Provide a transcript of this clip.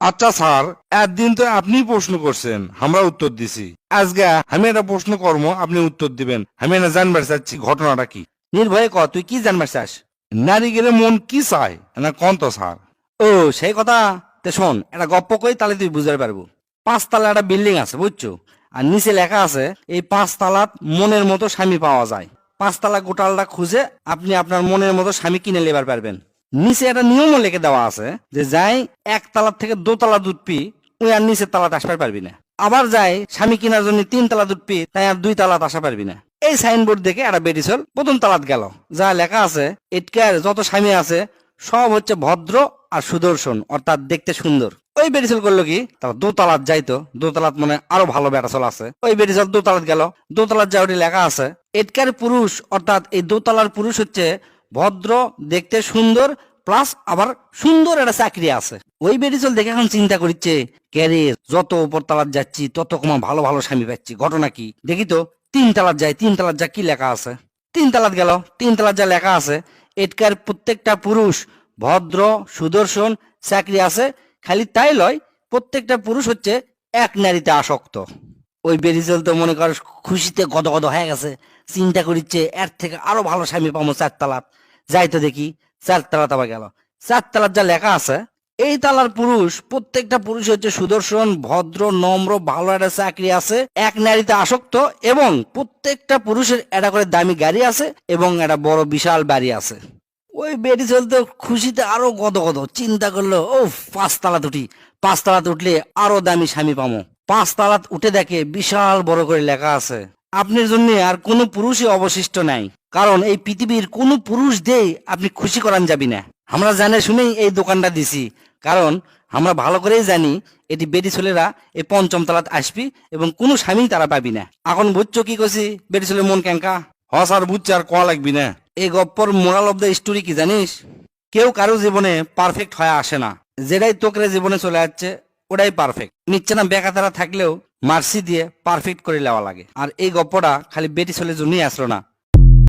আচ্ছা স্যার, একদিন তো আপনি প্রশ্ন করছেন, আমরা উত্তর দিছি। আজকে আমি একটা প্রশ্ন করবো, আপনি উত্তর দিবেন। আমি এটা জানবার চাচ্ছি ঘটনাটা কি। নির্ভয়ে ক, তুই কি জানবার চাস? নারী গেলে মন কি চায় না কোন তো স্যার। ও, সেই কথা। তে শোন, একটা গপ্প কই, তাহলে তুই বুঝতে পারবো। 5 তলা একটা বিল্ডিং আছে, বুঝছো? আর নিচে লেখা আছে, এই 5 তলাত মনের মতো স্বামী পাওয়া যায়। 5 তলা গোটালটা খুঁজে আপনি আপনার মনের মতো স্বামী কিনে লেবার পারবেন। নিচে একটা নিয়মও লিখে দেওয়া আছে যে যাই 1 তলার থেকে 2 তলা দুধ পি, ওই আর নিচের তালাতে আসতে পারবি না। আবার যাই স্বামী কেনার জন্য 3 তলা দুধ পি, তাই আর 2 তলাতে আসা পারবি না। এই সাইনবোর্ড দেখে একটা বেটি চল প্রথম তালাত গেল। যা লেখা আছে, এটকার যত স্বামী আছে সব হচ্ছে ভদ্র আর সুদর্শন, অর্থাৎ দেখতে সুন্দর। ওই বেরিচল করলো কি, তার দোতলাত যাইতো। দোতলাত মানে আরো ভালো বেটাচল আছে। ওই বেরিচল দোতলাত গেল। দোতলাত যা ওটি লেখা আছে, এটকার পুরুষ, অর্থাৎ এই দোতলার পুরুষ হচ্ছে ভদ্র, দেখতে সুন্দর, প্লাস আবার সুন্দর একটা চাকরি আছে। ওই বেরিচল দেখে এখন চিন্তা করছে, ক্যারে যত উপর তালাত যাচ্ছি তত কমা ভালো ভালো স্বামী পাচ্ছি, ঘটনা কি দেখি তো। 3 তলাত যাই, 3 তলাত যা কি লেখা আছে। 3 তলাত গেল। 3 তলাত যা লেখা আছে, এটকার প্রত্যেকটা পুরুষ ভদ্র, সুদর্শন, চাকরি আছে। খালি তাই লয়, প্রত্যেকটা পুরুষ হচ্ছে এক নারীতে আসক্ত। ওই বেরিজল তো মনে কর খুশিতে গদগদ হয়ে গেছে। চিন্তা করিচ্ছে এর থেকে আরো ভালো স্বামী পাবো 4 তলাত। যাই তো দেখি। 4 তলাত আবার গেল। 4 তলাত যা লেখা আছে, এই তালার পুরুষ প্রত্যেকটা পুরুষ হচ্ছে সুদর্শন, ভদ্র, নম্র, ভালো একটা চাকরি আছে, এক নারীতে আসক্ত, এবং প্রত্যেকটা পুরুষের একটা করে দামি গাড়ি আছে এবং একটা বড় বিশাল বাড়ি আছে। ওই বেটি চলতে খুশিতে আরো গদগদ চিন্তা করলো, ও 5 তলাত উঠি। 5 তলাত উঠলে আরো দামি স্বামী পামো। 5 তলাত উঠে দেখে বিশাল বড় করে লেখা আছে, আপনার জন্য আর কোনো পুরুষই অবশিষ্ট নাই, কারণ এই পৃথিবীর কোনো পুরুষ দিয়ে আপনি খুশি করান যাবি না। আমরা জানে শুনেই এই দোকানটা দিছি, কারণ আমরা ভালো করেই জানি এটি বেটি ছেলেরা এই 5ম তলাত আসবি এবং কোনো স্বামী তারা পাবি না। এখন বুঝছো কি করছি বেটি ছেলের মন ক্যাঙ্কা? হ স্যার, বুঝছি, আর কোয়া লাগবি না। এই গপ্পর মোরাল অফ দ্য স্টোরি কি জানিস? কেউ কারো জীবনে পারফেক্ট হয়ে আসে না। যেটাই তোকরে জীবনে চলে যাচ্ছে ওটাই পারফেক্ট। নিচ্ছে না বেকাতারা থাকলেও মার্সি দিয়ে পারফেক্ট করে নেওয়া লাগে। আর এই গপ্পটা খালি বেটি ছেলের জন্যই আসলো না,